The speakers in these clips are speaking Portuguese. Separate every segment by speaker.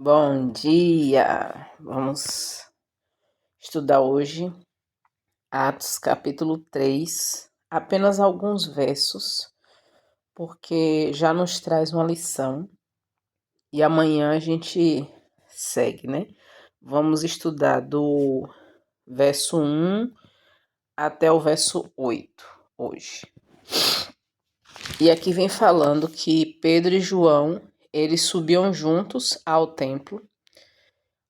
Speaker 1: Bom dia! Vamos estudar hoje Atos capítulo 3, apenas alguns versos, porque já nos traz uma lição e amanhã a gente segue, né? Vamos estudar do verso 1 até o verso 8 hoje. E aqui vem falando que Pedro e João, eles subiam juntos ao templo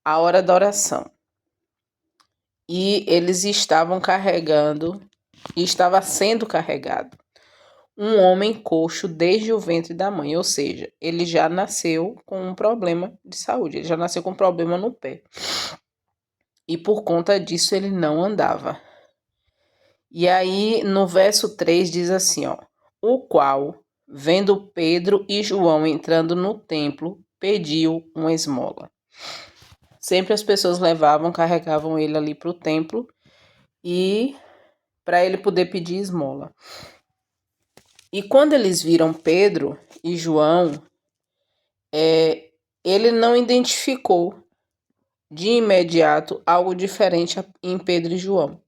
Speaker 1: à hora da oração. E eles estavam estava sendo carregado um homem coxo desde o ventre da mãe, ou seja, ele já nasceu com um problema de saúde, ele já nasceu com um problema no pé. E por conta disso ele não andava. E aí no verso 3 diz assim, ó: o qual, vendo Pedro e João entrando no templo, pediu uma esmola. Sempre as pessoas carregavam ele ali para o templo e para ele poder pedir esmola. E quando eles viram Pedro e João, ele não identificou de imediato algo diferente em Pedro e João.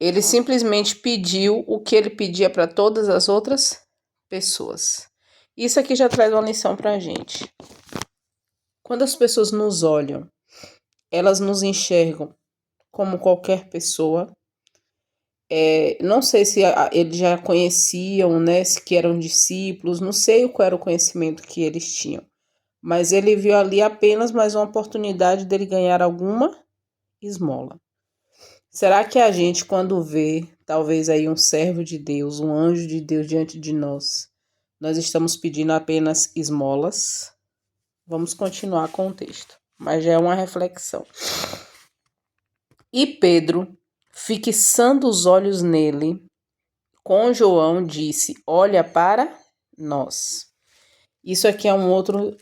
Speaker 1: Ele simplesmente pediu o que ele pedia para todas as outras pessoas. Isso aqui já traz uma lição para a gente. Quando as pessoas nos olham, elas nos enxergam como qualquer pessoa. Não sei se eles já conheciam, né, se que eram discípulos, não sei qual era o conhecimento que eles tinham, mas ele viu ali apenas mais uma oportunidade dele ganhar alguma esmola. Será que a gente, quando vê, talvez aí um servo de Deus, um anjo de Deus diante de nós estamos pedindo apenas esmolas? Vamos continuar com o texto, mas já é uma reflexão. E Pedro, fixando os olhos nele, com João disse: olha para nós. Isso aqui é um outro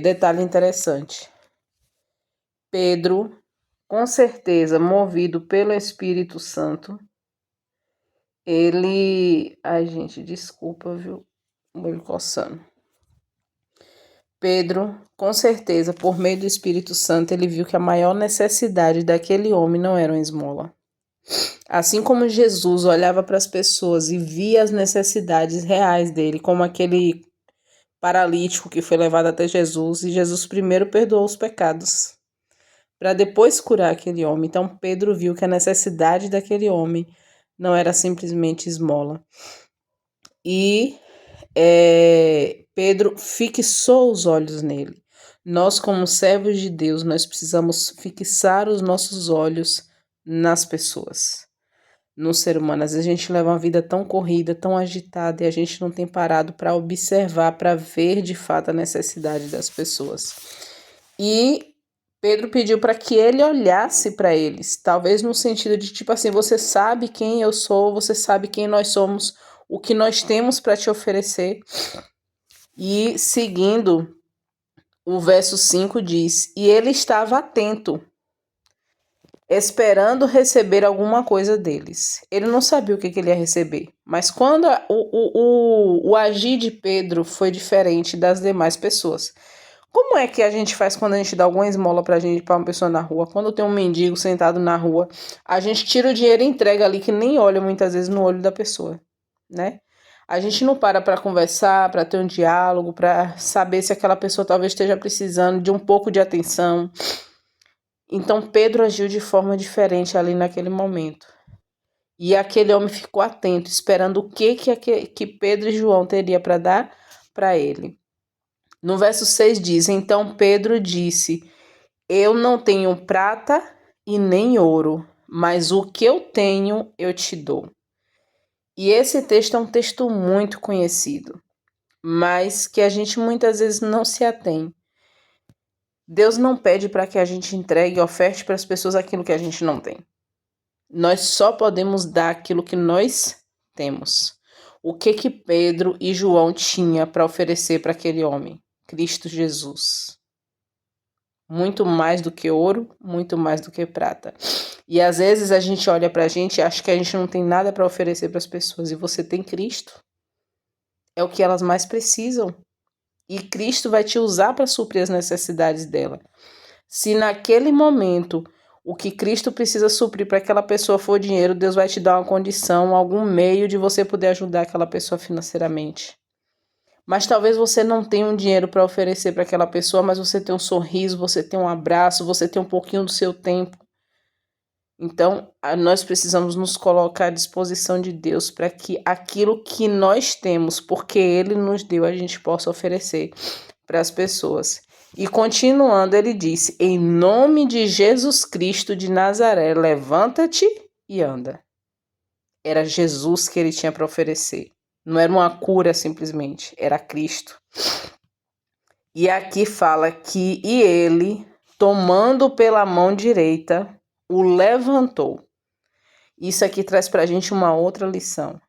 Speaker 1: detalhe interessante. Pedro, com certeza, movido pelo Espírito Santo, ele... Ai, gente, desculpa, viu? Me coçando. Pedro, com certeza, por meio do Espírito Santo, ele viu que a maior necessidade daquele homem não era uma esmola. Assim como Jesus olhava para as pessoas e via as necessidades reais dele, como aquele paralítico que foi levado até Jesus, e Jesus primeiro perdoou os pecados, para depois curar aquele homem. Então Pedro viu que a necessidade daquele homem não era simplesmente esmola. E Pedro fixou os olhos nele. Nós, como servos de Deus, nós precisamos fixar os nossos olhos nas pessoas, no ser humano. Às vezes a gente leva uma vida tão corrida, tão agitada, e a gente não tem parado para observar, para ver de fato a necessidade das pessoas. E Pedro pediu para que ele olhasse para eles, talvez no sentido de tipo assim, você sabe quem eu sou, você sabe quem nós somos, o que nós temos para te oferecer. E seguindo, o verso 5 diz: e ele estava atento, esperando receber alguma coisa deles. Ele não sabia o que ele ia receber, mas quando o agir de Pedro foi diferente das demais pessoas. Como é que a gente faz quando a gente dá alguma esmola para uma pessoa na rua? Quando tem um mendigo sentado na rua, a gente tira o dinheiro e entrega ali, que nem olha muitas vezes no olho da pessoa, né? A gente não para conversar, para ter um diálogo, para saber se aquela pessoa talvez esteja precisando de um pouco de atenção. Então Pedro agiu de forma diferente ali naquele momento. E aquele homem ficou atento, esperando o que Pedro e João teriam para dar para ele. No verso 6 diz: então Pedro disse: eu não tenho prata e nem ouro, mas o que eu tenho eu te dou. E esse texto é um texto muito conhecido, mas que a gente muitas vezes não se atém. Deus não pede para que a gente entregue e oferte para as pessoas aquilo que a gente não tem. Nós só podemos dar aquilo que nós temos. O que Pedro e João tinham para oferecer para aquele homem? Cristo Jesus. Muito mais do que ouro, muito mais do que prata. E às vezes a gente olha para a gente e acha que a gente não tem nada para oferecer para as pessoas. E você tem Cristo. É o que elas mais precisam. E Cristo vai te usar para suprir as necessidades dela. Se naquele momento o que Cristo precisa suprir para aquela pessoa for dinheiro, Deus vai te dar uma condição, algum meio de você poder ajudar aquela pessoa financeiramente. Mas talvez você não tenha um dinheiro para oferecer para aquela pessoa, mas você tem um sorriso, você tem um abraço, você tem um pouquinho do seu tempo. Então, nós precisamos nos colocar à disposição de Deus para que aquilo que nós temos, porque Ele nos deu, a gente possa oferecer para as pessoas. E continuando, ele disse: em nome de Jesus Cristo de Nazaré, levanta-te e anda. Era Jesus que ele tinha para oferecer. Não era uma cura simplesmente, era Cristo. E aqui fala que ele, tomando pela mão direita, o levantou. Isso aqui traz para a gente uma outra lição.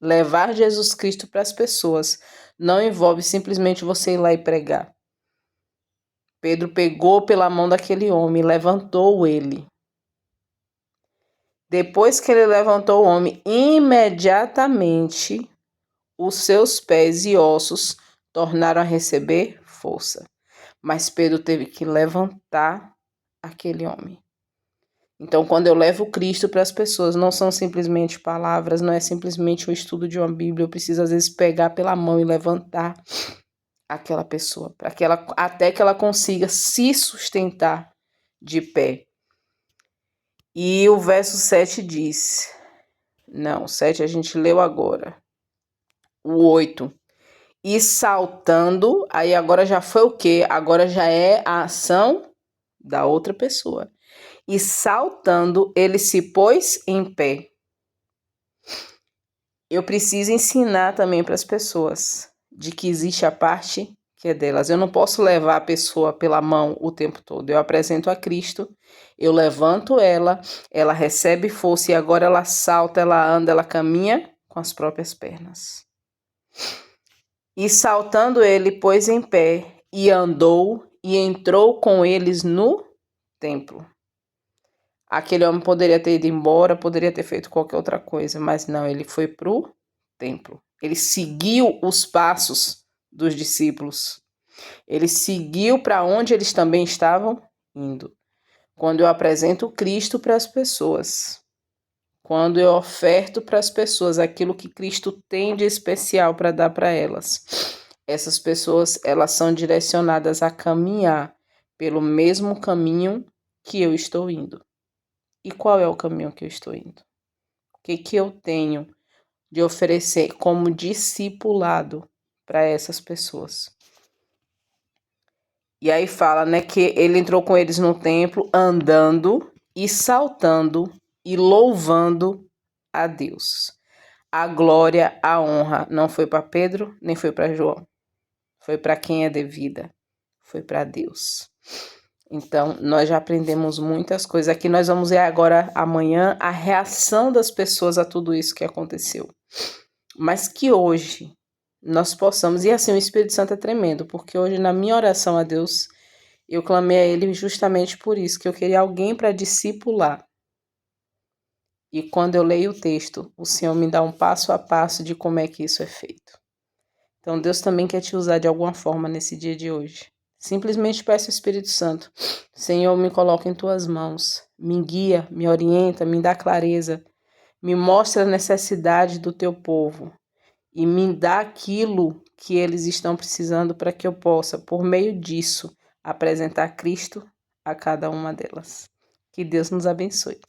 Speaker 1: Levar Jesus Cristo para as pessoas não envolve simplesmente você ir lá e pregar. Pedro pegou pela mão daquele homem, levantou ele. Depois que ele levantou o homem, imediatamente os seus pés e ossos tornaram a receber força. Mas Pedro teve que levantar aquele homem. Então, quando eu levo Cristo para as pessoas, não são simplesmente palavras, não é simplesmente o estudo de uma Bíblia. Eu preciso, às vezes, pegar pela mão e levantar aquela pessoa, para que ela, até que ela consiga se sustentar de pé. E o verso 7 diz, não, o 7 a gente leu agora, o 8, e saltando, aí agora já foi o quê? Agora já é a ação da outra pessoa. E saltando, ele se pôs em pé. Eu preciso ensinar também para as pessoas de que existe a parte que é delas. Eu não posso levar a pessoa pela mão o tempo todo. Eu apresento a Cristo, eu levanto ela, ela recebe força e agora ela salta, ela anda, ela caminha com as próprias pernas. E saltando ele, pôs em pé e andou e entrou com eles no templo. Aquele homem poderia ter ido embora, poderia ter feito qualquer outra coisa, mas não, ele foi para o templo. Ele seguiu os passos dos discípulos. Ele seguiu para onde eles também estavam indo. Quando eu apresento Cristo para as pessoas, quando eu oferto para as pessoas aquilo que Cristo tem de especial para dar para elas, essas pessoas, elas são direcionadas a caminhar pelo mesmo caminho que eu estou indo. E qual é o caminho que eu estou indo? O que eu tenho de oferecer como discipulado para essas pessoas? E aí fala, né, que ele entrou com eles no templo andando e saltando e louvando a Deus. A glória, a honra não foi para Pedro, nem foi para João. Foi para quem é devida. Foi para Deus. Então, nós já aprendemos muitas coisas. Aqui nós vamos ver agora, amanhã, a reação das pessoas a tudo isso que aconteceu. Mas que hoje nós possamos, e assim o Espírito Santo é tremendo, porque hoje na minha oração a Deus, eu clamei a Ele justamente por isso, que eu queria alguém para discipular. E quando eu leio o texto, o Senhor me dá um passo a passo de como é que isso é feito. Então Deus também quer te usar de alguma forma nesse dia de hoje. Simplesmente peço ao Espírito Santo, Senhor, me coloca em tuas mãos, me guia, me orienta, me dá clareza, me mostra a necessidade do teu povo e me dá aquilo que eles estão precisando para que eu possa, por meio disso, apresentar Cristo a cada uma delas. Que Deus nos abençoe.